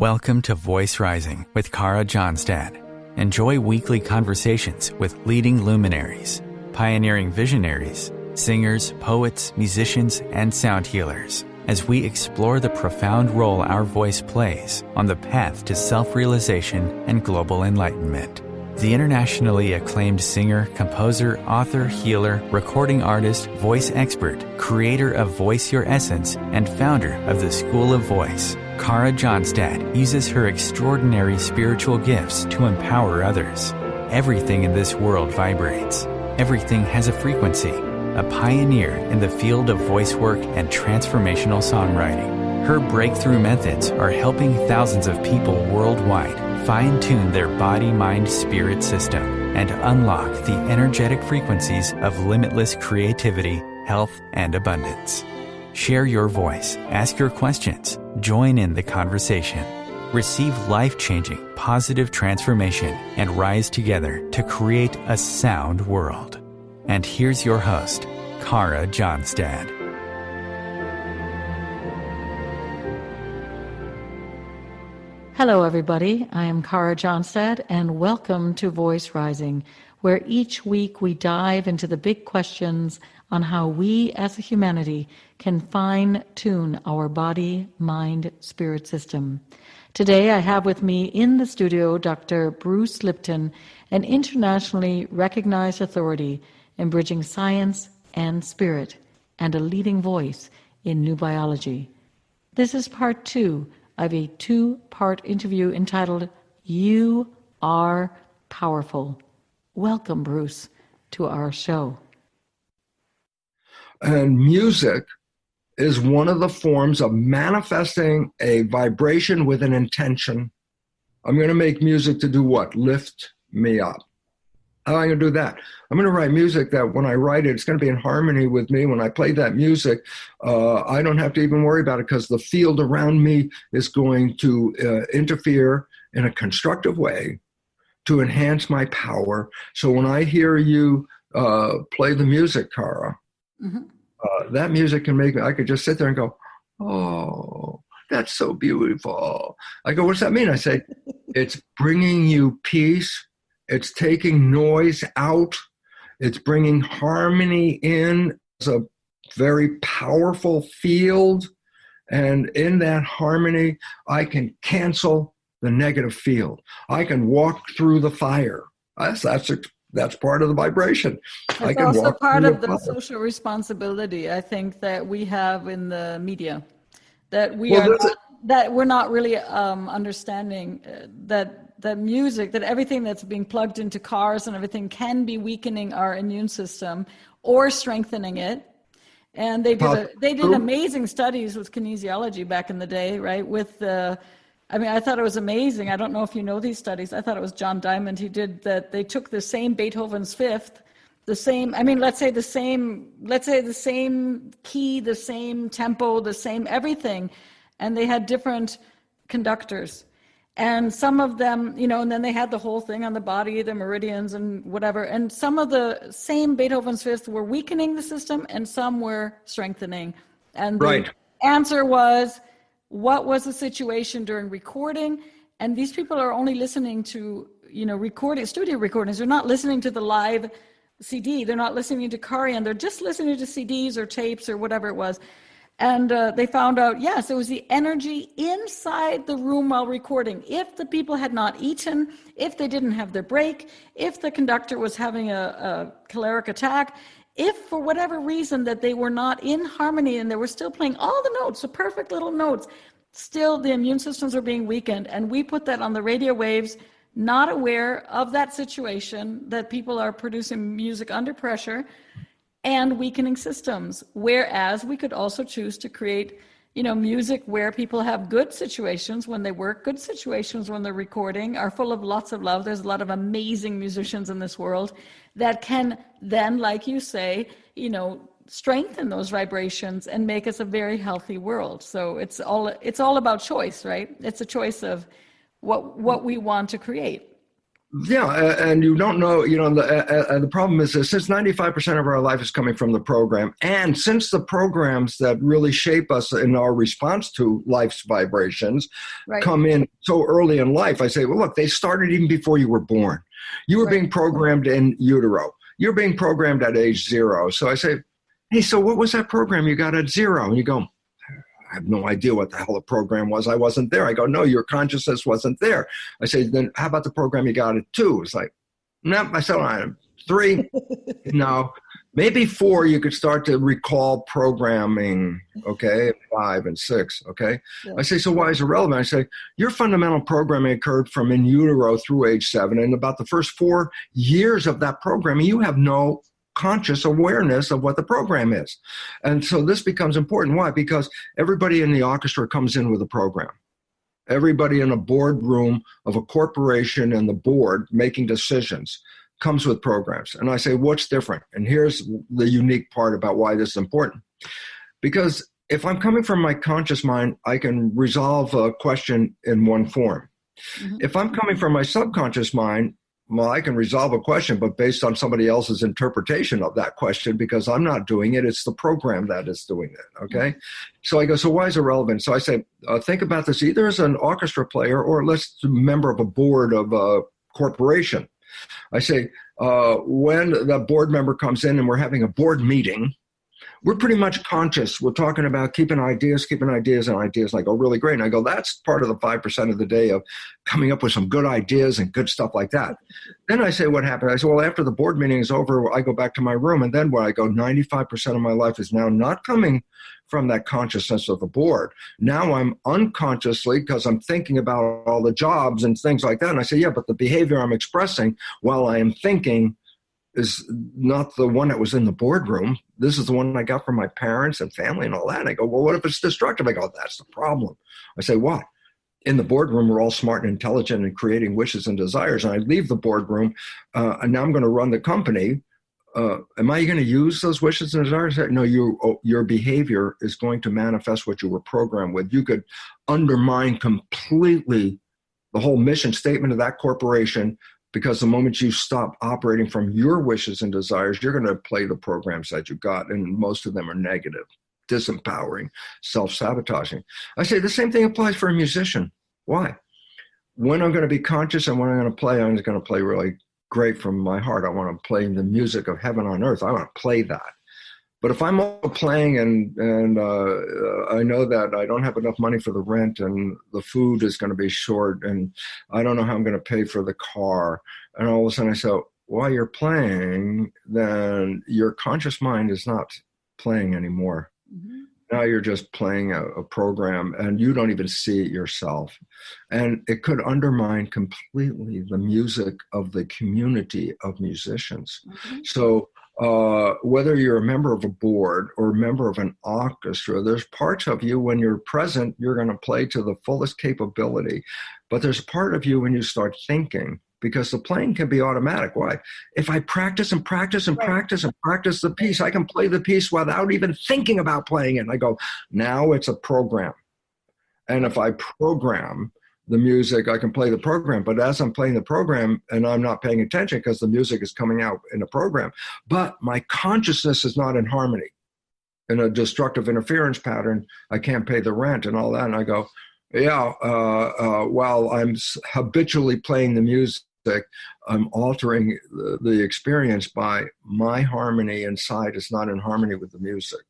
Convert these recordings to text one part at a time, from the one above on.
Welcome to Voice Rising with Kara Johnstad. Enjoy weekly conversations with leading luminaries, pioneering visionaries, singers, poets, musicians, and sound healers as we explore the profound role our voice plays on the path to self-realization and global enlightenment. The internationally acclaimed singer, composer, author, healer, recording artist, voice expert, creator of Voice Your Essence, and founder of the School of Voice, Kara Johnstad uses her extraordinary spiritual gifts to empower others. Everything in this world vibrates. Everything has a frequency. A pioneer in the field of voice work and transformational songwriting. Her breakthrough methods are helping thousands of people worldwide fine-tune their body-mind-spirit system and unlock the energetic frequencies of limitless creativity, health, and abundance. Share your voice, ask your questions, join in the conversation. Receive life-changing, positive transformation and rise together to create a sound world. And here's your host, Kara Johnstad. Hello, everybody. I am Kara Johnstad, and welcome to Voice Rising, where each week we dive into the big questions on how we as a humanity can fine-tune our body, mind, spirit system. Today, I have with me in the studio Dr. Bruce Lipton, an internationally recognized authority in bridging science and spirit, and a leading voice in new biology. This is part 2 of a 2-part interview entitled, You Are Powerful. Welcome, Bruce, to our show. And music is one of the forms of manifesting a vibration with an intention. I'm going to make music to do what? Lift me up. How am I going to do that? I'm going to write music that when I write it, it's going to be in harmony with me. When I play that music, I don't have to even worry about it because the field around me is going to interfere in a constructive way to enhance my power. So when I hear you play the music, Kara, that music can make me, I could just sit there and go, oh, that's so beautiful. I go, what does that mean? I say, it's bringing you peace. It's taking noise out. It's bringing harmony in. It's a very powerful field. And in that harmony, I can cancel the negative field. I can walk through the fire. That's part of the vibration. It's also part of the social responsibility, I think, that we have in the media. That we're not really understanding that music, that everything that's being plugged into cars and everything can be weakening our immune system or strengthening it. And they did amazing studies with kinesiology back in the day, right? I thought it was amazing. I don't know if you know these studies. I thought it was John Diamond. He did that. They took the same Beethoven's Fifth, let's say the same key, the same tempo, the same everything. And they had different conductors. And some of them, and then they had the whole thing on the body, the meridians and whatever. And some of the same Beethoven's Fifth were weakening the system and some were strengthening. And the answer was, what was the situation during recording? And these people are only listening to, studio recordings. They're not listening to the live CD. They're not listening to Karian. They're just listening to CDs or tapes or whatever it was. And they found out, yes, it was the energy inside the room while recording. If the people had not eaten, if they didn't have their break, if the conductor was having a choleric attack, if for whatever reason that they were not in harmony and they were still playing all the notes, the perfect little notes, still the immune systems are being weakened. And we put that on the radio waves, not aware of that situation, that people are producing music under pressure and weakening systems. Whereas we could also choose to create, music where people have good situations when they work, good situations when they're recording, are full of lots of love. There's a lot of amazing musicians in this world that can then, like you say, strengthen those vibrations and make us a very healthy world. So it's all about choice, right? It's a choice of what we want to create. Yeah, and you don't know, the problem is that since 95% of our life is coming from the program, and since the programs that really shape us in our response to life's vibrations come in so early in life, I say, well, look, they started even before you were born. You were being programmed in utero. You're being programmed at age 0. So I say, hey, so what was that program you got at 0? And you go, I have no idea what the hell the program was. I wasn't there. I go, no, your consciousness wasn't there. I say, then how about the program you got at 2? It's like, no, I said, 3, no, maybe 4. You could start to recall programming, okay, 5 and 6, okay. Yeah. I say, so why is it relevant? I say, your fundamental programming occurred from in utero through age 7, and about the first 4 years of that programming, you have no conscious awareness of what the program is. And so this becomes important. Why? Because everybody in the orchestra comes in with a program. Everybody in a boardroom of a corporation and the board making decisions comes with programs. And I say, what's different? And here's the unique part about why this is important. Because if I'm coming from my conscious mind, I can resolve a question in one form. Mm-hmm. If I'm coming from my subconscious mind, well, I can resolve a question, but based on somebody else's interpretation of that question, because I'm not doing it, it's the program that is doing it, okay? So I go, so why is it relevant? So I say, think about this either as an orchestra player or let's a member of a board of a corporation. I say, when the board member comes in and we're having a board meeting, we're pretty much conscious. We're talking about keeping ideas. And I go, really great. And I go, that's part of the 5% of the day of coming up with some good ideas and good stuff like that. Then I say, what happened? I say, well, after the board meeting is over, I go back to my room. And then where I go, 95% of my life is now not coming from that consciousness of the board. Now I'm unconsciously, because I'm thinking about all the jobs and things like that. And I say, yeah, but the behavior I'm expressing while I am thinking is not the one that was in the boardroom. This is the one I got from my parents and family and all that. And I go, well, what if it's destructive? I go, that's the problem. I say, what? In the boardroom, we're all smart and intelligent and creating wishes and desires. And I leave the boardroom, and now I'm going to run the company. Am I going to use those wishes and desires? No, your behavior is going to manifest what you were programmed with. You could undermine completely the whole mission statement of that corporation, because the moment you stop operating from your wishes and desires, you're going to play the programs that you got, and most of them are negative, disempowering, self-sabotaging. I say the same thing applies for a musician. Why? When I'm going to be conscious and when I'm going to play, I'm going to play really great from my heart. I want to play the music of heaven on earth. I want to play that. But if I'm all playing and I know that I don't have enough money for the rent and the food is going to be short and I don't know how I'm going to pay for the car, and all of a sudden I say, while you're playing, then your conscious mind is not playing anymore. Mm-hmm. Now you're just playing a program and you don't even see it yourself. And it could undermine completely the music of the community of musicians. Mm-hmm. So whether you're a member of a board or a member of an orchestra, there's parts of you when you're present, you're going to play to the fullest capability. But there's a part of you when you start thinking, because the playing can be automatic. Why? If I practice and practice and practice and practice the piece, I can play the piece without even thinking about playing it. And I go, now it's a program. And if I program the music, I can play the program. But as I'm playing the program and I'm not paying attention because the music is coming out in the program, but my consciousness is not in harmony, in a destructive interference pattern, I can't pay the rent and all that. And I go, yeah, while I'm habitually playing the music, I'm altering the experience by my harmony inside is not in harmony with the music.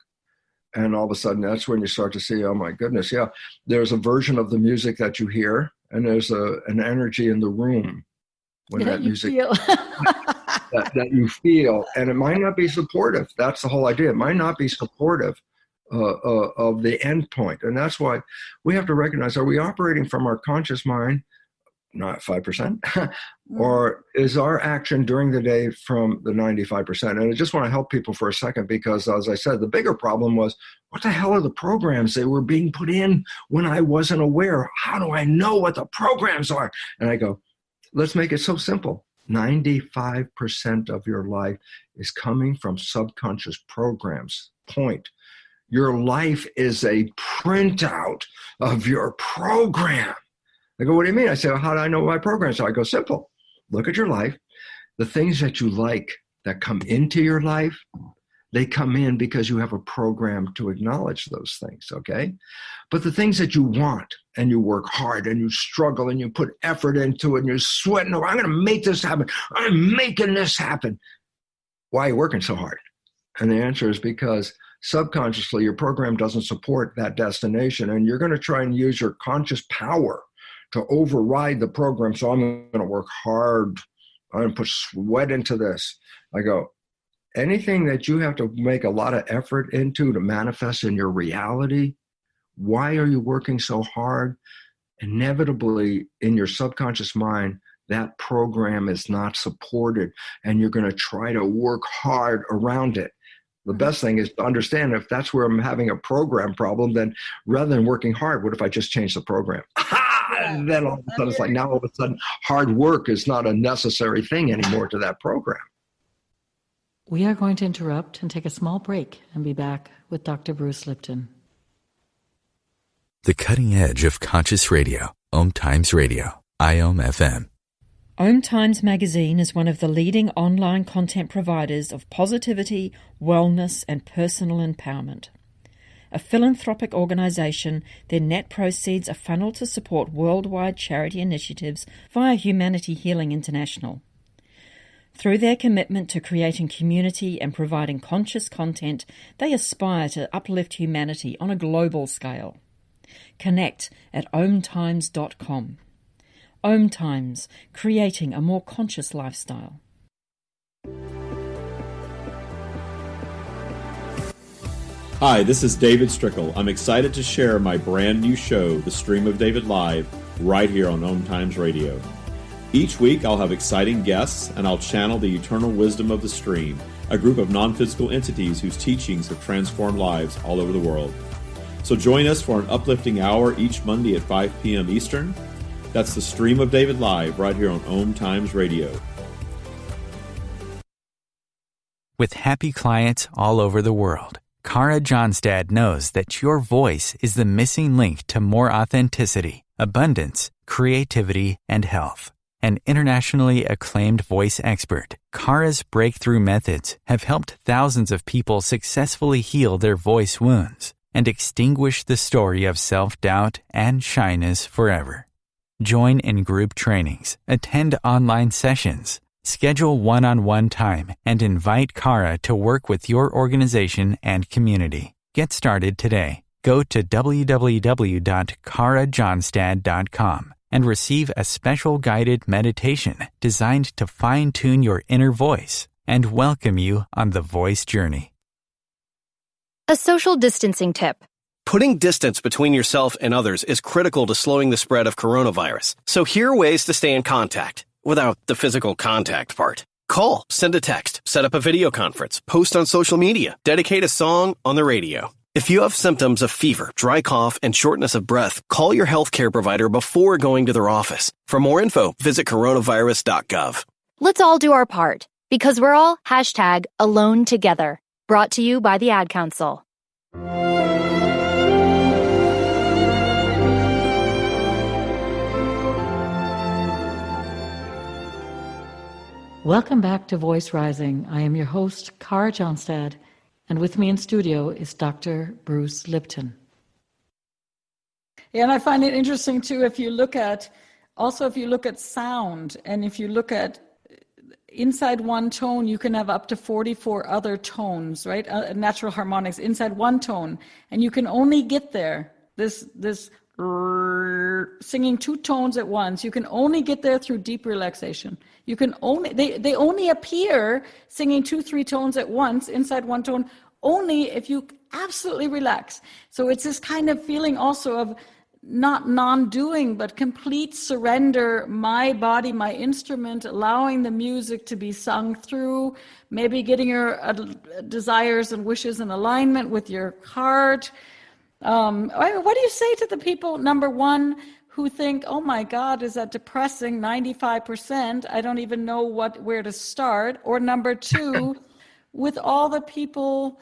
And all of a sudden, that's when you start to see, oh my goodness, yeah, there's a version of the music that you hear, and there's an energy in the room when that music that you feel, and it might not be supportive. That's the whole idea. It might not be supportive of the end point, and that's why we have to recognize: are we operating from our conscious mind? Not 5%, or is our action during the day from the 95%? And I just want to help people for a second, because as I said, the bigger problem was, what the hell are the programs that were being put in when I wasn't aware? How do I know what the programs are? And I go, let's make it so simple. 95% of your life is coming from subconscious programs. Point. Your life is a printout of your program. I go, what do you mean? I say, well, how do I know my programs? So I go, simple. look at your life. The things that you like that come into your life, they come in because you have a program to acknowledge those things, okay? But the things that you want, and you work hard and you struggle and you put effort into it and you're sweating, I'm going to make this happen. I'm making this happen. Why are you working so hard? And the answer is because subconsciously your program doesn't support that destination, and you're going to try and use your conscious power to override the program. So I'm going to work hard. I'm going to put sweat into this. I go, anything that you have to make a lot of effort into to manifest in your reality, why are you working so hard? Inevitably, in your subconscious mind, that program is not supported, and you're going to try to work hard around it. The best thing is to understand, if that's where I'm having a program problem, then rather than working hard, what if I just change the program? And then all of a sudden, it's like, now all of a sudden, hard work is not a necessary thing anymore to that program. We are going to interrupt and take a small break and be back with Dr. Bruce Lipton. The cutting edge of conscious radio, OMTimes Radio, IOM FM. OMTimes magazine is one of the leading online content providers of positivity, wellness, and personal empowerment. A philanthropic organization, their net proceeds are funneled to support worldwide charity initiatives via Humanity Healing International. Through their commitment to creating community and providing conscious content, they aspire to uplift humanity on a global scale. Connect at omtimes.com. OMTimes, creating a more conscious lifestyle. Hi, this is David Strickle. I'm excited to share my brand new show, The Stream of David Live, right here on OMTimes Radio. Each week I'll have exciting guests, and I'll channel the eternal wisdom of the stream, a group of non-physical entities whose teachings have transformed lives all over the world. So join us for an uplifting hour each Monday at 5 p.m. Eastern. That's The Stream of David Live right here on OMTimes Radio. With happy clients all over the world, Kara Johnstad knows that your voice is the missing link to more authenticity, abundance, creativity, and health. An internationally acclaimed voice expert, Kara's breakthrough methods have helped thousands of people successfully heal their voice wounds and extinguish the story of self-doubt and shyness forever. Join in group trainings, attend online sessions, schedule one-on-one time, and invite Kara to work with your organization and community. Get started today. Go to www.karajohnstad.com and receive a special guided meditation designed to fine-tune your inner voice and welcome you on the voice journey. A social distancing tip. Putting distance between yourself and others is critical to slowing the spread of coronavirus. So here are ways to stay in contact without the physical contact part. Call, send a text, set up a video conference, post on social media, dedicate a song on the radio. If you have symptoms of fever, dry cough, and shortness of breath, call your healthcare provider before going to their office. For more info, visit coronavirus.gov. Let's all do our part, because we're all #AloneTogether. Brought to you by the Ad Council. Welcome back to Voice Rising. I am your host, Kara Johnstad, and with me in studio is Dr. Bruce Lipton. Yeah, and I find it interesting too, if you look at sound, and if you look at inside one tone, you can have up to 44 other tones, right? Natural harmonics inside one tone, and you can only get there, this singing two tones at once, you can only get there through deep relaxation. You can only, they only appear singing 2-3 tones at once inside one tone, only if you absolutely relax. So it's this kind of feeling also of not non-doing, but complete surrender, my body, my instrument, allowing the music to be sung through, maybe getting your desires and wishes in alignment with your heart. What do you say to the people, number one, who think, oh my God, is that depressing, 95%, I don't even know where to start? Or number two, with all the people,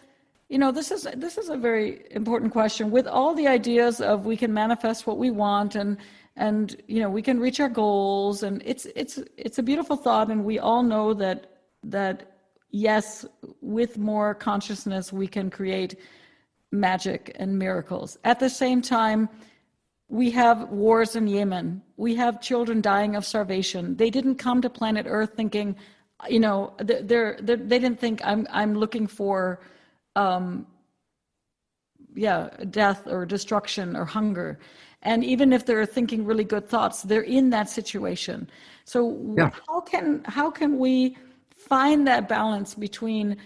this is a very important question, with all the ideas of we can manifest what we want and and we can reach our goals, and it's a beautiful thought, and we all know that yes, with more consciousness we can create magic and miracles. At the same time, we have wars in Yemen. We have children dying of starvation. They didn't come to planet Earth thinking, they didn't think I'm looking for, death or destruction or hunger. And even if they're thinking really good thoughts, they're in that situation. So how can we find that balance between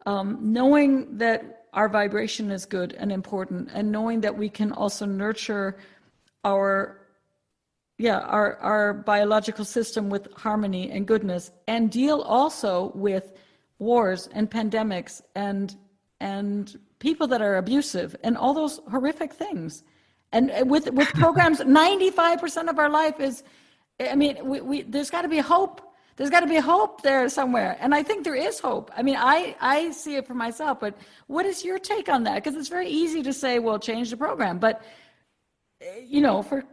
knowing that our vibration is good and important, and knowing that we can also nurture our biological system with harmony and goodness, and deal also with wars and pandemics and people that are abusive and all those horrific things. And with programs, 95% of our life is, there's got to be hope. There's got to be hope there somewhere. And I think there is hope. I see it for myself, but what is your take on that? Because it's very easy to say, well, change the program. But,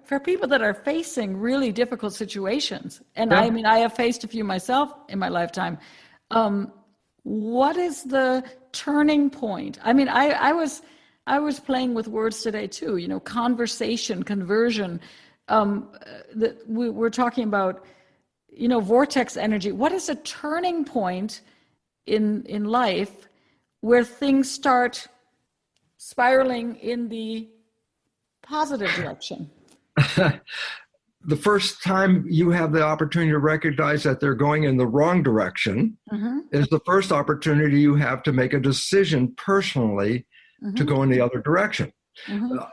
for people that are facing really difficult situations, and I have faced a few myself in my lifetime, what is the turning point? I was playing with words today too, conversation, conversion. We're talking about, vortex energy. What is a turning point in life where things start spiraling in the positive direction? The first time you have the opportunity to recognize that they're going in the wrong direction is the first opportunity you have to make a decision personally to go in the other direction. So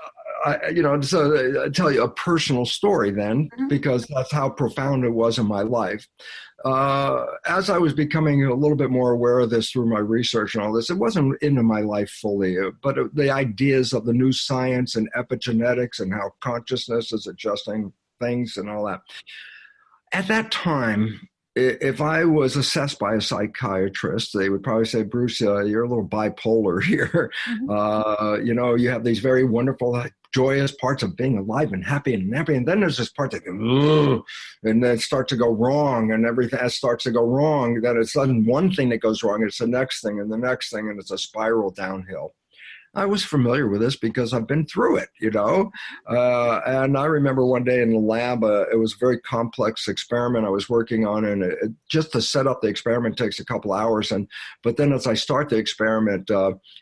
I tell you a personal story then, because that's how profound it was in my life. As I was becoming a little bit more aware of this through my research and all this, it wasn't into my life fully, but the ideas of the new science and epigenetics and how consciousness is adjusting things and all that. At that time, if I was assessed by a psychiatrist, they would probably say, Bruce, you're a little bipolar here. You have these very wonderful, joyous parts of being alive and happy. And then there's this part that goes, and then start to go wrong, and everything starts to go wrong. Then it's not one thing that goes wrong, it's the next thing and the next thing, and it's a spiral downhill. I was familiar with this because I've been through it, and I remember one day in the lab, it was a very complex experiment I was working on, and just to set up the experiment takes a couple hours. But then as I start the experiment,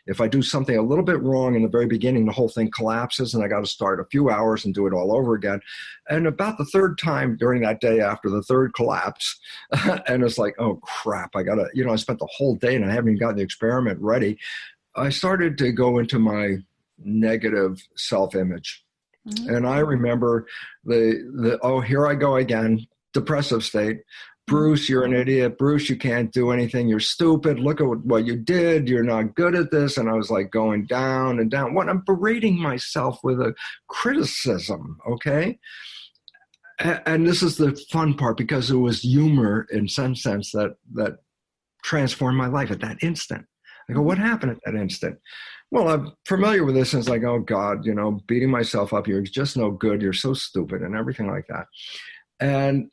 if I do something a little bit wrong in the very beginning, the whole thing collapses, and I got to start a few hours and do it all over again. And about the third time during that day after the third collapse, and it's like, oh crap, I spent the whole day and I haven't even gotten the experiment ready. I started to go into my negative self-image. And I remember here I go again, depressive state. Bruce, you're an idiot. Bruce, you can't do anything. You're stupid. Look at what you did. You're not good at this. And I was like going down and down. I'm berating myself with a criticism, okay? And this is the fun part, because it was humor in some sense that transformed my life at that instant. I go, what happened at that instant? Well, I'm familiar with this, and it's like, oh God, beating myself up. You're just no good. You're so stupid and everything like that. And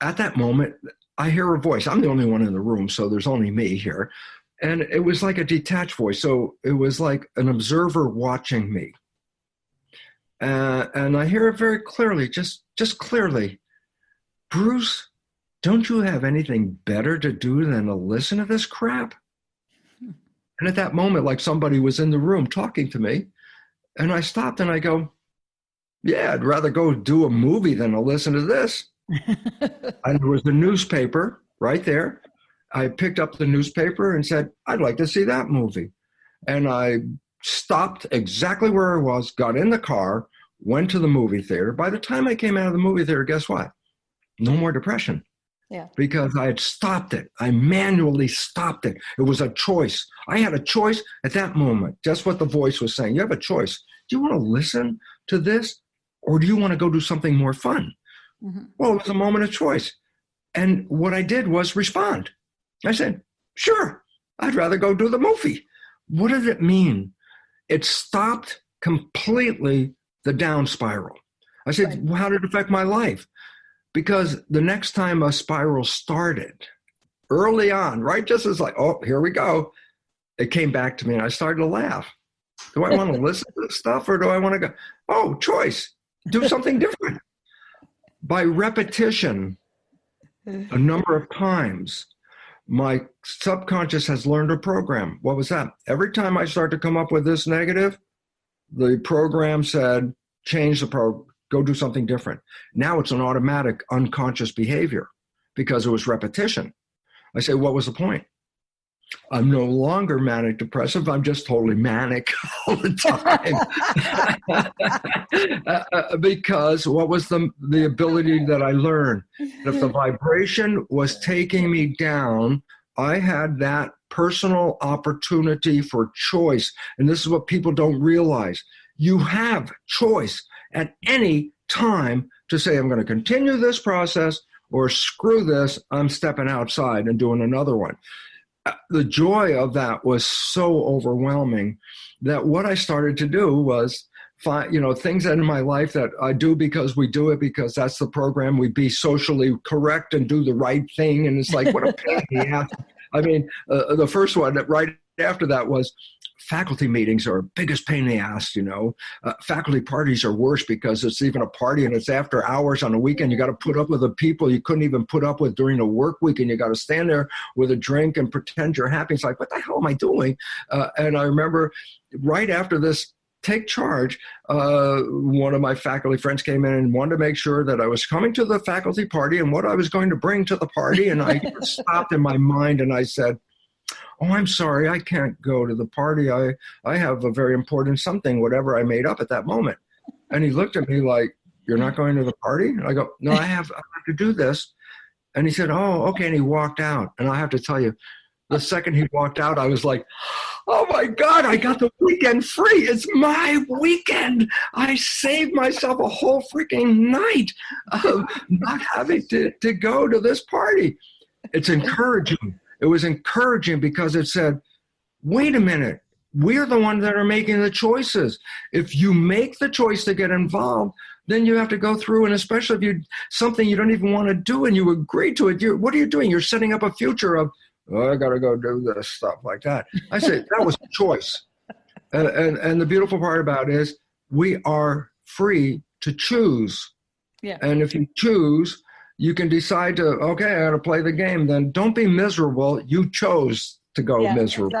at that moment, I hear a voice. I'm the only one in the room, so there's only me here. And it was like a detached voice. So it was like an observer watching me. And I hear it very clearly, just clearly. Bruce, don't you have anything better to do than to listen to this crap? And at that moment, like somebody was in the room talking to me, and I stopped and I go, yeah, I'd rather go do a movie than to listen to this. And there was the newspaper right there. I picked up the newspaper and said, I'd like to see that movie. And I stopped exactly where I was, got in the car, went to the movie theater. By the time I came out of the movie theater, guess what? No more depression. Yeah. Because I had stopped it. I manually stopped it. It was a choice. I had a choice at that moment. Just what the voice was saying. You have a choice. Do you want to listen to this, or do you want to go do something more fun? Well, it was a moment of choice. And what I did was respond. I said, sure, I'd rather go do the movie. What did it mean? It stopped completely the down spiral. I said, well, how did it affect my life? Because the next time a spiral started, early on, right, just as like, oh, here we go, it came back to me and I started to laugh. Do I want to listen to this stuff or do I want to go, oh, choice, do something different? By repetition, a number of times, my subconscious has learned a program. What was that? Every time I start to come up with this negative, the program said, change the program. Go do something different. Now it's an automatic unconscious behavior because it was repetition. I say, what was the point? I'm no longer manic depressive. I'm just totally manic all the time. Because what was the ability that I learned? If the vibration was taking me down, I had that personal opportunity for choice. And this is what people don't realize. You have choice at any time to say, I'm going to continue this process, or screw this, I'm stepping outside and doing another one. The joy of that was so overwhelming that what I started to do was find, things in my life that I do because we do it, because that's the program. We be socially correct and do the right thing. And it's like, what a pain in the ass. I mean, the first one right after that was, faculty meetings are biggest pain in the ass, faculty parties are worse because it's even a party and it's after hours on a weekend. You got to put up with the people you couldn't even put up with during the work week, and you got to stand there with a drink and pretend you're happy. It's like, what the hell am I doing? And I remember right after this take charge, one of my faculty friends came in and wanted to make sure that I was coming to the faculty party and what I was going to bring to the party. And I stopped in my mind and I said, oh, I'm sorry, I can't go to the party. I have a very important something, whatever I made up at that moment. And he looked at me like, you're not going to the party? And I go, no, I have to do this. And he said, oh, okay. And he walked out. And I have to tell you, the second he walked out, I was like, oh my God, I got the weekend free. It's my weekend. I saved myself a whole freaking night of not having to go to this party. It's encouraging. It was encouraging because it said, wait a minute, we're the ones that are making the choices. If you make the choice to get involved, then you have to go through, and especially if you something you don't even want to do and you agree to it, what are you doing? You're setting up a future of, oh, I got to go do this stuff like that. I said, that was a choice. And the beautiful part about it is we are free to choose. Yeah. And if you choose, you can decide to, okay, I got to play the game. Then don't be miserable. You chose to go miserable.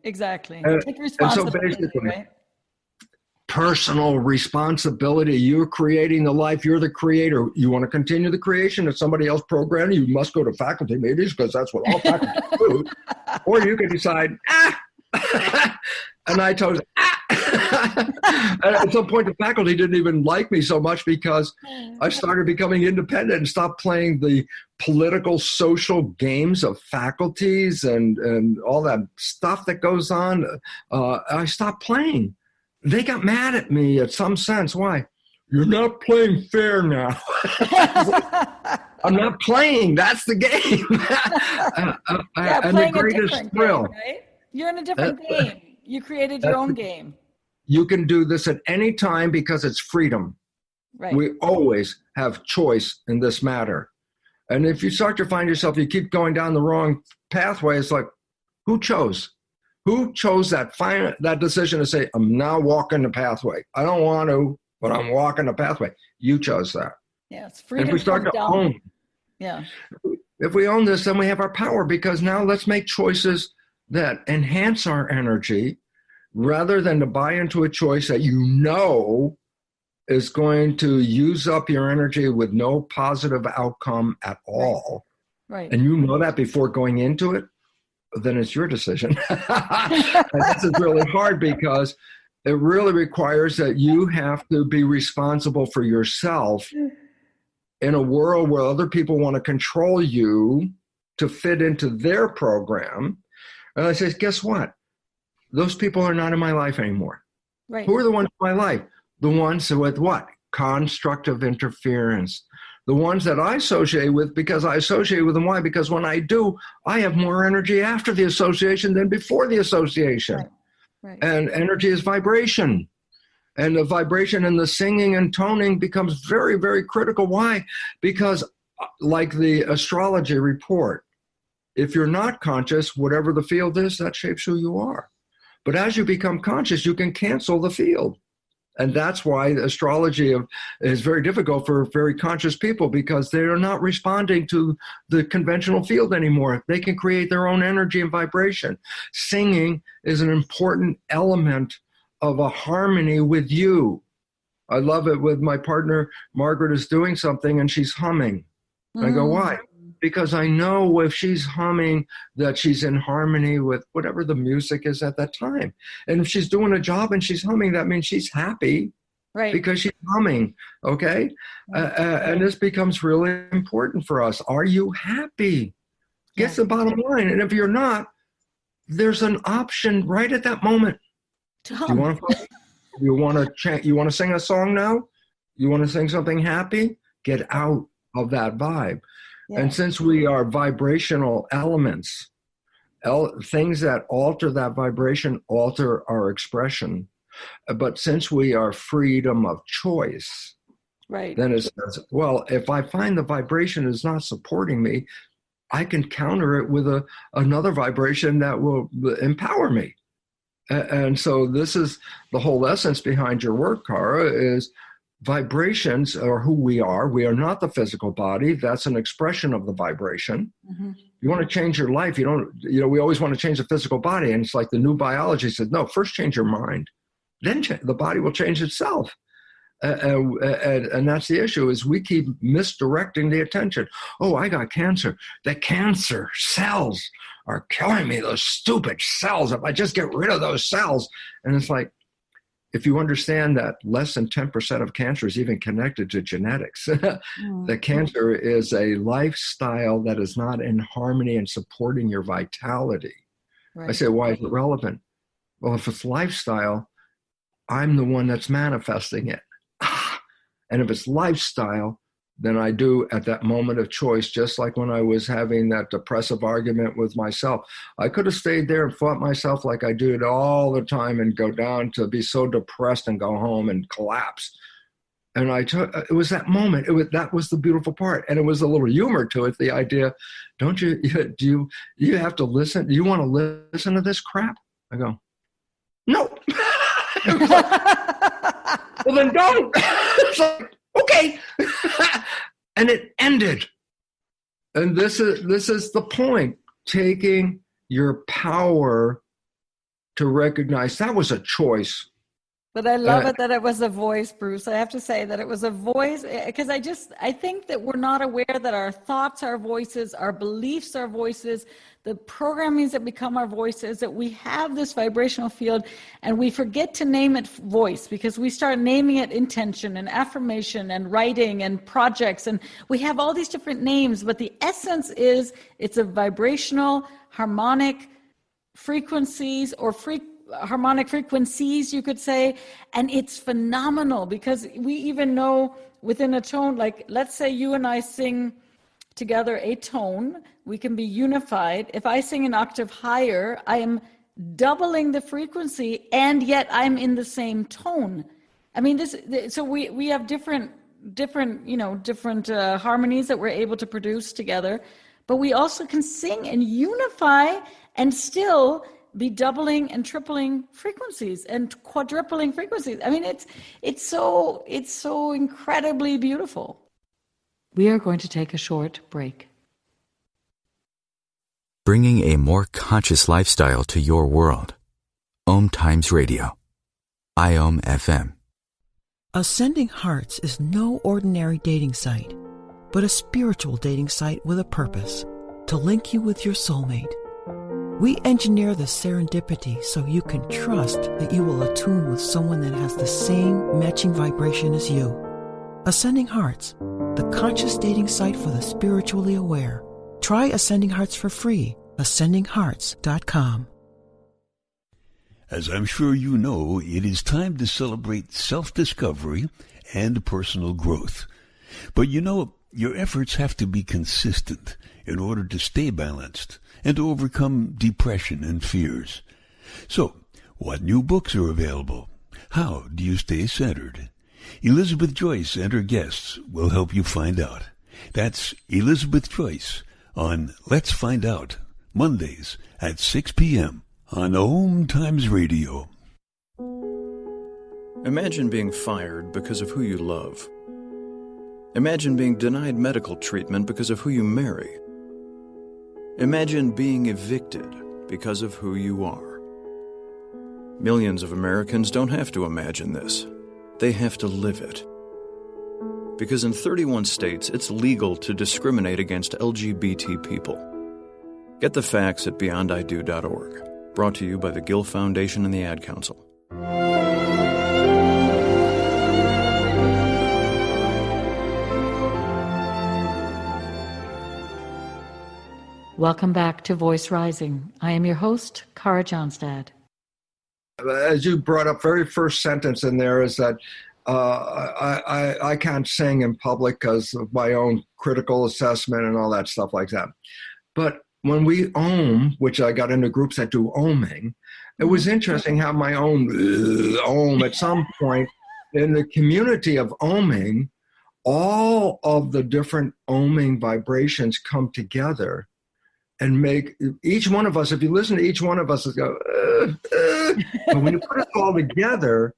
Exactly. Take responsibility, and so basically, right? Personal responsibility. You're creating the life. You're the creator. You want to continue the creation if somebody else programmed you, must go to faculty meetings because that's what all faculty do. Or you can decide, and I chose, And at some point, the faculty didn't even like me so much because I started becoming independent and stopped playing the political, social games of faculties and all that stuff that goes on. I stopped playing. They got mad at me in some sense. Why? You're not playing fair now. I'm not playing. That's the game. And the greatest thrill. Game, right? You're in a different game. You created your own game. You can do this at any time because it's freedom. Right. We always have choice in this matter. And if you start to find yourself, you keep going down the wrong pathway, it's like, who chose? Who chose that decision to say, I'm now walking the pathway? I don't want to, but I'm walking the pathway. You chose that. Yeah, it's freedom. And if we start to own, if we own this, then we have our power, because now let's make choices that enhance our energy rather than to buy into a choice that you know is going to use up your energy with no positive outcome at all. Right. And you know that before going into it, then it's your decision. And this is really hard because it really requires that you have to be responsible for yourself in a world where other people want to control you to fit into their program. And I say, guess what? Those people are not in my life anymore. Right. Who are the ones in my life? The ones with what? Constructive interference. The ones that I associate with, because I associate with them. Why? Because when I do, I have more energy after the association than before the association. Right. And energy is vibration. And the vibration and the singing and toning becomes very, very critical. Why? Because like the astrology report, if you're not conscious, whatever the field is, that shapes who you are. But as you become conscious, you can cancel the field. And that's why astrology is very difficult for very conscious people, because they are not responding to the conventional field anymore. They can create their own energy and vibration. Singing is an important element of a harmony with you. I love it with my partner. Margaret is doing something and she's humming. I go, why? Because I know if she's humming that she's in harmony with whatever the music is at that time. And if she's doing a job and she's humming, that means she's happy, right? Because she's humming, okay? And this becomes really important for us. Are you happy? Gets the bottom line. And if you're not, there's an option right at that moment. Do you want to sing a song now? You want to sing something happy? Get out of that vibe. And since we are vibrational elements, things that alter that vibration alter our expression. But since we are freedom of choice, then it says, well, if I find the vibration is not supporting me, I can counter it with another vibration that will empower me. And so this is the whole essence behind your work, Cara, is vibrations are who we are. We are not the physical body. That's an expression of the vibration. You want to change your life. We always want to change the physical body. And it's like the new biology said, no, first change your mind. Then the body will change itself. And that's the issue, is we keep misdirecting the attention. Oh, I got cancer. The cancer cells are killing me, those stupid cells. If I just get rid of those cells. And it's like, if you understand that less than 10% of cancer is even connected to genetics, the cancer is a lifestyle that is not in harmony and supporting your vitality. I say, why is it relevant? Well, if it's lifestyle, I'm the one that's manifesting it. And if it's lifestyle, then I do at that moment of choice, just like when I was having that depressive argument with myself. I could have stayed there and fought myself like I do it all the time and go down to be so depressed and go home and collapse. And it was that moment. That was the beautiful part. And it was a little humor to it, the idea, do you have to listen? Do you want to listen to this crap? I go, no. Well, then don't. It's like, okay. And it ended. And this is the point, taking your power to recognize that was a choice. But I love it that it was a voice, Bruce. I have to say that it was a voice, because I think that we're not aware that our thoughts are voices, our beliefs are voices, the programmings that become our voices, that we have this vibrational field, and we forget to name it voice, because we start naming it intention and affirmation and writing and projects, and we have all these different names, but the essence is it's a vibrational, harmonic frequencies or harmonic frequencies, you could say, and it's phenomenal, because we even know within a tone, like let's say you and I sing together a tone, we can be unified. If I sing an octave higher, I am doubling the frequency, and yet I'm in the same tone. I mean, so we have different harmonies that we're able to produce together, but we also can sing and unify and still be doubling and tripling frequencies and quadrupling frequencies. I mean, it's so incredibly beautiful. We are going to take a short break. Bringing a more conscious lifestyle to your world. OMTimes Radio. IOM FM. Ascending Hearts is no ordinary dating site, but a spiritual dating site with a purpose, to link you with your soulmate. We engineer the serendipity so you can trust that you will attune with someone that has the same matching vibration as you. Ascending Hearts, the conscious dating site for the spiritually aware. Try Ascending Hearts for free. AscendingHearts.com. As I'm sure you know, it is time to celebrate self-discovery and personal growth. But your efforts have to be consistent in order to stay balanced and to overcome depression and fears. So, what new books are available? How do you stay centered? Elizabeth Joyce and her guests will help you find out. That's Elizabeth Joyce on Let's Find Out, Mondays at 6 p.m. on OMTimes Radio. Imagine being fired because of who you love. Imagine being denied medical treatment because of who you marry. Imagine being evicted because of who you are. Millions of Americans don't have to imagine this. They have to live it. Because in 31 states, it's legal to discriminate against LGBT people. Get the facts at beyondido.org. Brought to you by the Gill Foundation and the Ad Council. Welcome back to Voice Rising. I am your host, Cara Johnstad. As you brought up, very first sentence in there is that I can't sing in public because of my own critical assessment and all that stuff like that. But when we ohm, which I got into groups that do ohming, it was interesting how my own ohm at some point in the community of ohming, all of the different ohming vibrations come together and make each one of us, if you listen to each one of us, go, but when you put it all together,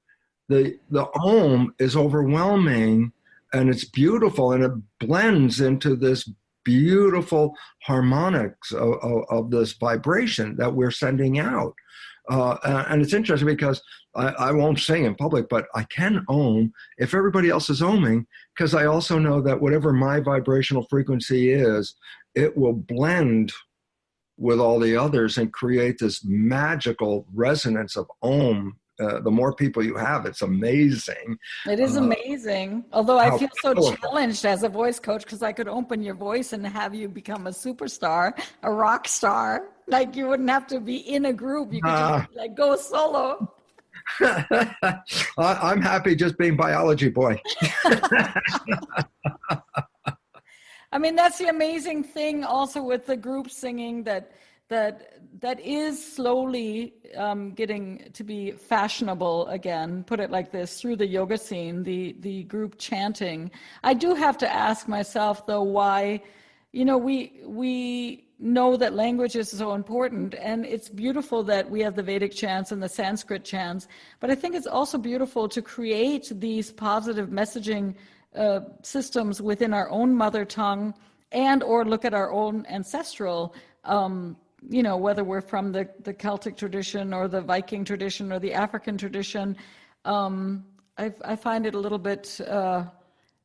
the ohm is overwhelming and it's beautiful and it blends into this beautiful harmonics of this vibration that we're sending out. And it's interesting because I won't sing in public, but I can ohm if everybody else is ohming, because I also know that whatever my vibrational frequency is, it will blend with all the others and create this magical resonance of ohm. The more people you have, it's amazing. It is amazing. Although I feel so challenged as a voice coach because I could open your voice and have you become a superstar, a rock star. Like you wouldn't have to be in a group. You could just like go solo. I'm happy just being biology boy. I mean, that's the amazing thing also with the group singing that is slowly getting to be fashionable again, put it like this, through the yoga scene, the group chanting. I do have to ask myself, though, why, we know that language is so important, and it's beautiful that we have the Vedic chants and the Sanskrit chants, but I think it's also beautiful to create these positive messaging systems within our own mother tongue and or look at our own ancestral, whether we're from the Celtic tradition or the Viking tradition or the African tradition. I find it a little bit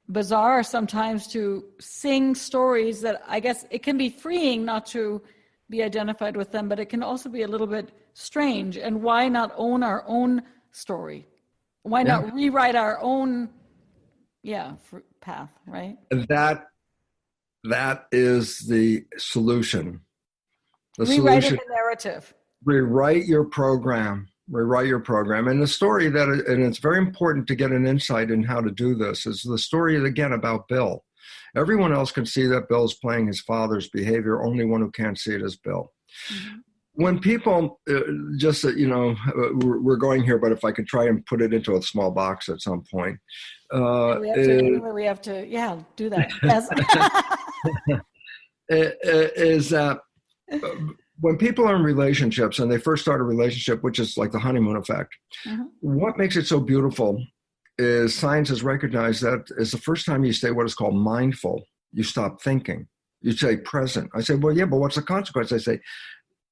bizarre sometimes to sing stories that I guess it can be freeing not to be identified with them, but it can also be a little bit strange. And why not own our own story? Why not rewrite our own path, right? That is the solution. Rewrite the narrative. Rewrite your program. And the story and it's very important to get an insight in how to do this, is the story, again, about Bill. Everyone else can see that Bill's playing his father's behavior. Only one who can't see it is Bill. Mm-hmm. When people, we're going here, but if I could try and put it into a small box at some point. We have to do that. Yes. Is that when people are in relationships and they first start a relationship, which is like the honeymoon effect, what makes it so beautiful is science has recognized that it's the first time you stay what is called mindful. You stop thinking. You say present. I say, well, yeah, but what's the consequence? I say,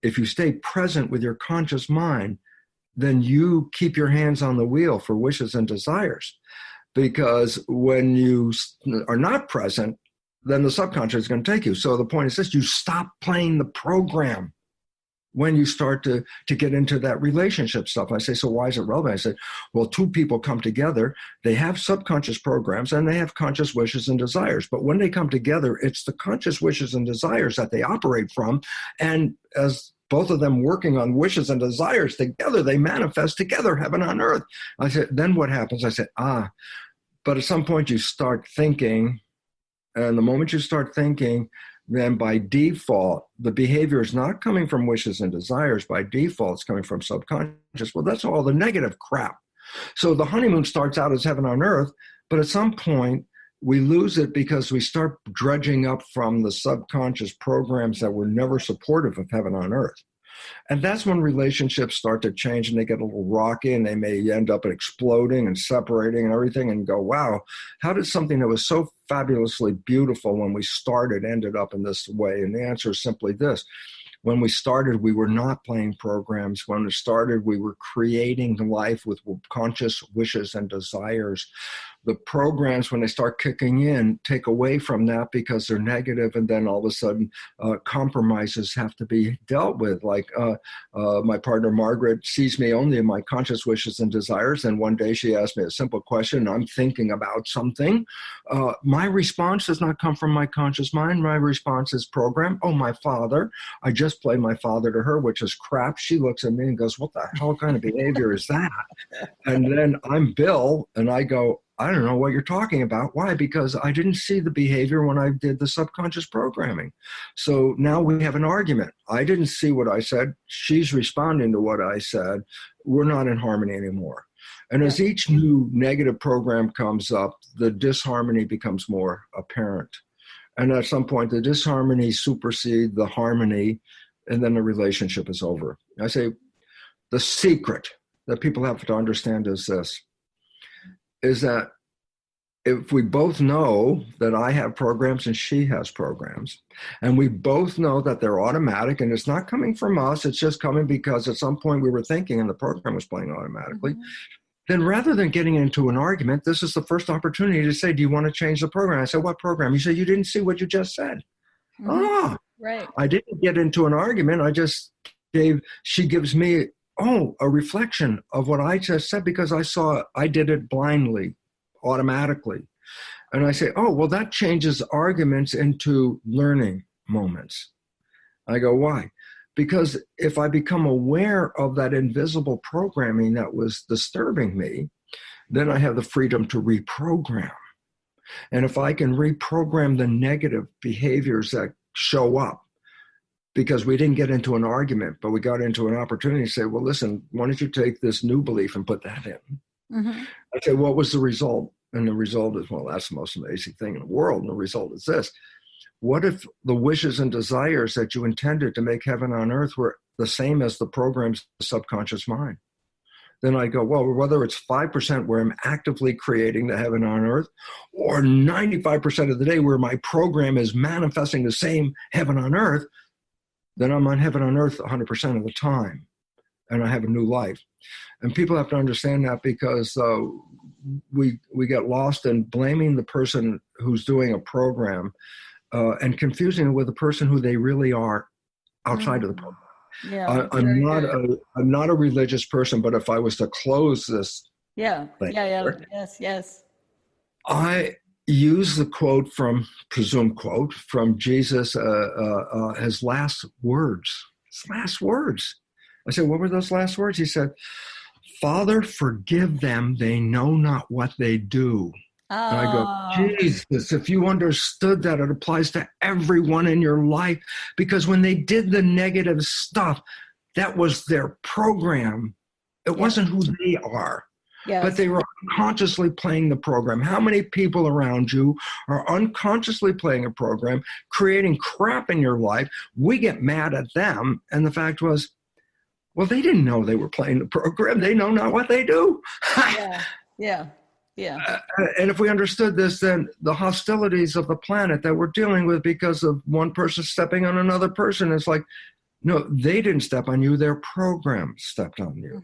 if you stay present with your conscious mind, then you keep your hands on the wheel for wishes and desires. Because when you are not present, then the subconscious is going to take you. So the point is this: you stop playing the program when you start to get into that relationship stuff. I say, so why is it relevant? I say, well, two people come together, they have subconscious programs and they have conscious wishes and desires. But when they come together, it's the conscious wishes and desires that they operate from. And as both of them working on wishes and desires together, they manifest together, heaven on earth. I said, then what happens? I said, but at some point you start thinking, and the moment you start thinking, then by default, the behavior is not coming from wishes and desires. By default, it's coming from subconscious. Well, that's all the negative crap. So the honeymoon starts out as heaven on earth, but at some point we lose it because we start dredging up from the subconscious programs that were never supportive of heaven on earth. And that's when relationships start to change and they get a little rocky and they may end up exploding and separating and everything, and go, wow, how did something that was so fabulously beautiful when we started ended up in this way? And the answer is simply this. When we started, we were not playing programs. When we started, we were creating life with conscious wishes and desires. The programs, when they start kicking in, take away from that because they're negative, and then all of a sudden compromises have to be dealt with. Like my partner Margaret sees me only in my conscious wishes and desires, and one day she asked me a simple question. I'm thinking about something. My response does not come from my conscious mind. My response is program. Oh, my father. I just play my father to her, which is crap. She looks at me and goes, what the hell kind of behavior is that? And then I'm Bill, and I go, I don't know what you're talking about. Why? Because I didn't see the behavior when I did the subconscious programming. So now we have an argument. I didn't see what I said. She's responding to what I said. We're not in harmony anymore. And as each new negative program comes up, the disharmony becomes more apparent. And at some point, the disharmony supersedes the harmony, and then the relationship is over. I say the secret that people have to understand is this, is that if we both know that I have programs and she has programs, and we both know that they're automatic and it's not coming from us, it's just coming because at some point we were thinking and the program was playing automatically, then rather than getting into an argument, this is the first opportunity to say, do you want to change the program? I said, what program? You said, you didn't see what you just said. Right. I didn't get into an argument. She gives me a reflection of what I just said because I did it blindly, automatically. And I say, oh, well, that changes arguments into learning moments. I go, why? Because if I become aware of that invisible programming that was disturbing me, then I have the freedom to reprogram. And if I can reprogram the negative behaviors that show up, because we didn't get into an argument, but we got into an opportunity to say, well, listen, why don't you take this new belief and put that in? I say, what was the result? And the result is, well, that's the most amazing thing in the world. And the result is this. What if the wishes and desires that you intended to make heaven on earth were the same as the programs of the subconscious mind? Then I go, well, whether it's 5% where I'm actively creating the heaven on earth, or 95% of the day where my program is manifesting the same heaven on earth, then I'm on heaven on earth 100% of the time, and I have a new life. And people have to understand that because we get lost in blaming the person who's doing a program and confusing it with the person who they really are outside of the program. Yeah, I'm not a religious person, but if I was to close this, yes. I use the quote presumed quote from Jesus, his last words. His last words. I said, what were those last words? He said, Father, forgive them. They know not what they do. And I go, Jesus, if you understood that, it applies to everyone in your life. Because when they did the negative stuff, that was their program. It wasn't who they are. Yes. But they were unconsciously playing the program. How many people around you are unconsciously playing a program, creating crap in your life? We get mad at them. And the fact was, well, they didn't know they were playing the program. They know not what they do. Yeah. And if we understood this, then the hostilities of the planet that we're dealing with because of one person stepping on another person, it's like, no, they didn't step on you. Their program stepped on you.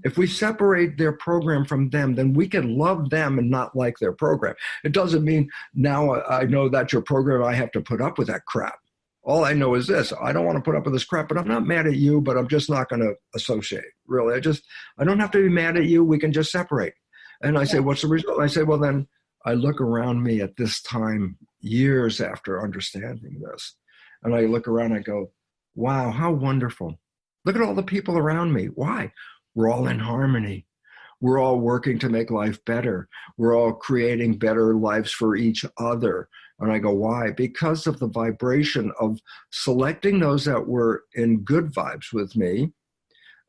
If we separate their program from them, then we can love them and not like their program. It doesn't mean now I know that's your program, I have to put up with that crap. All I know is this. I don't want to put up with this crap, but I'm not mad at you, but I'm just not going to associate. Really, I don't have to be mad at you. We can just separate. And I say, what's the result? I say, well, then I look around me at this time, years after understanding this. And I look around, I go, wow, how wonderful. Look at all the people around me. Why? We're all in harmony. We're all working to make life better. We're all creating better lives for each other. And I go, why? Because of the vibration of selecting those that were in good vibes with me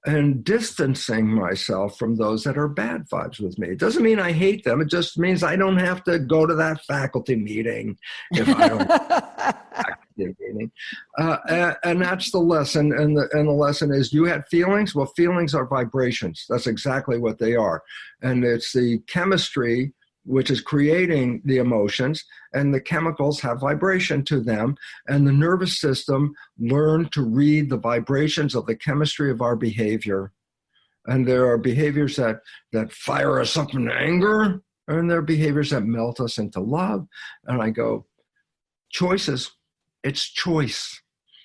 and distancing myself from those that are bad vibes with me. It doesn't mean I hate them. It just means I don't have to go to that faculty meeting if I don't faculty meeting. And that's the lesson. And the lesson is, you had feelings. Well, feelings are vibrations. That's exactly what they are. And it's the chemistry which is creating the emotions, and the chemicals have vibration to them, and the nervous system learned to read the vibrations of the chemistry of our behavior. And there are behaviors that fire us up in anger, and there are behaviors that melt us into love. And I go, choices, it's choice.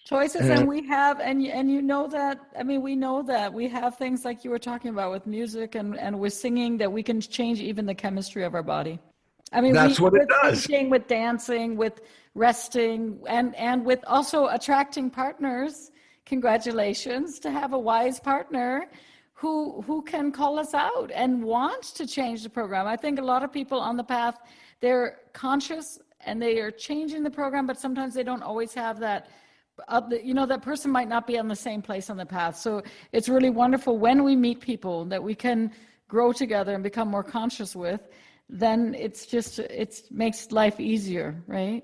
Choices, and we have, and you know that, I mean, we know that we have things like you were talking about with music and with singing, that we can change even the chemistry of our body. I mean, that's what it does. With dancing, with resting, and with also attracting partners. Congratulations to have a wise partner who can call us out and want to change the program. I think a lot of people on the path, they're conscious and they are changing the program, but sometimes they don't always have that. That person might not be on the same place on the path. So it's really wonderful when we meet people that we can grow together and become more conscious with. Then it makes life easier, right?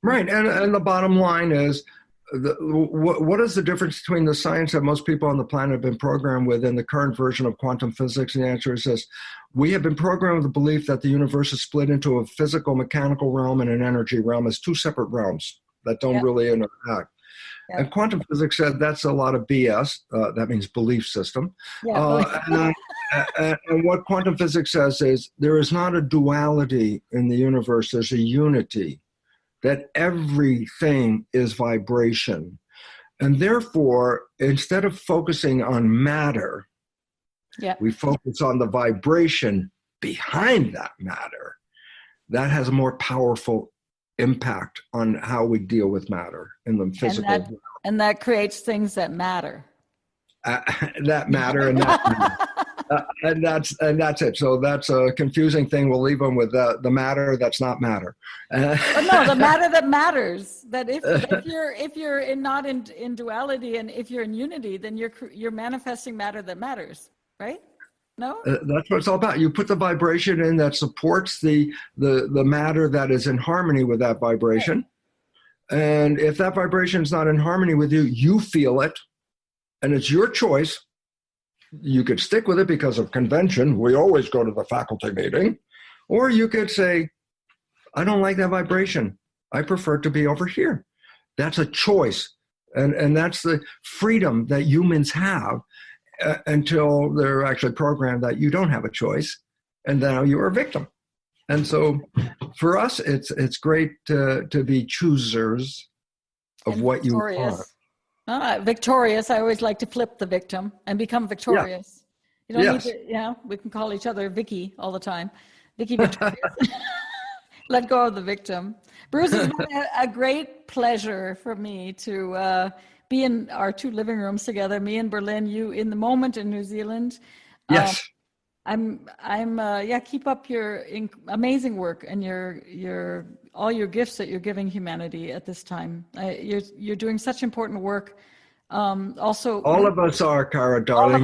Right. And the bottom line is, what is the difference between the science that most people on the planet have been programmed with and the current version of quantum physics? And the answer is this: we have been programmed with the belief that the universe is split into a physical, mechanical realm and an energy realm as two separate realms that don't really interact. Yep. And quantum physics said that's a lot of BS. That means belief system. And what quantum physics says is there is not a duality in the universe. There's a unity, that everything is vibration. And therefore, instead of focusing on matter, we focus on the vibration behind that matter. That has a more powerful impact on how we deal with matter in the physical world. And that creates things that matter. That matter, and that's it. So that's a confusing thing. We'll leave them with the matter that's not matter. No, the matter that matters. That if you're not in duality, and if you're in unity, then you're manifesting matter that matters, right? No? That's what it's all about. You put the vibration in that supports the matter that is in harmony with that vibration. Right. And if that vibration is not in harmony with you, you feel it, and it's your choice. You could stick with it because of convention. We always go to the faculty meeting. Or you could say, I don't like that vibration. I prefer to be over here. That's a choice. And that's the freedom that humans have. Until they're actually programmed that you don't have a choice, and now you're a victim. And so for us, it's great to be choosers of what victorious. You are. Victorious. I always like to flip the victim and become victorious. You don't need to, we can call each other Vicky all the time. Vicky Victorious. Let go of the victim. Bruce, it's been a great pleasure for me to be in our two living rooms together, me in Berlin, you in the moment in New Zealand. Yes. Keep up your amazing work and all your gifts that you're giving humanity at this time. You're doing such important work. Also, all of us are, Cara, darling.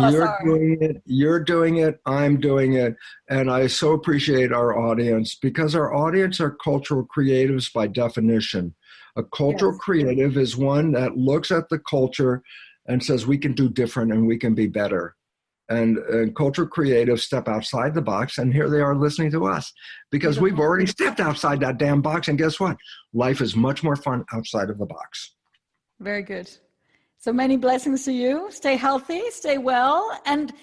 You're doing it. I'm doing it. And I so appreciate our audience, because our audience are cultural creatives by definition. A cultural creative is one that looks at the culture and says we can do different and we can be better. And cultural creatives step outside the box, and here they are listening to us because we've already stepped outside that damn box. And guess what? Life is much more fun outside of the box. Very good. So many blessings to you. Stay healthy, stay well, and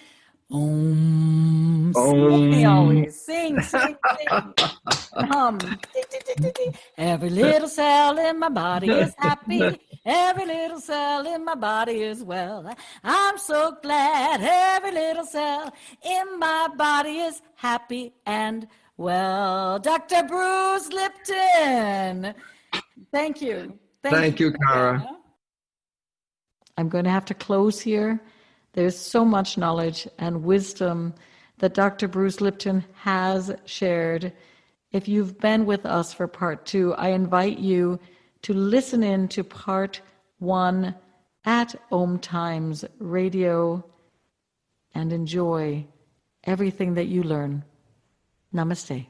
Sing with me always. Sing. Every little cell in my body is happy. Every little cell in my body is well. I'm so glad every little cell in my body is happy and well. Dr. Bruce Lipton. Thank you. Thank you, Cara. I'm going to have to close here. There's so much knowledge and wisdom that Dr. Bruce Lipton has shared. If you've been with us for part 2, I invite you to listen in to part 1 at OMTimes Radio and enjoy everything that you learn. Namaste.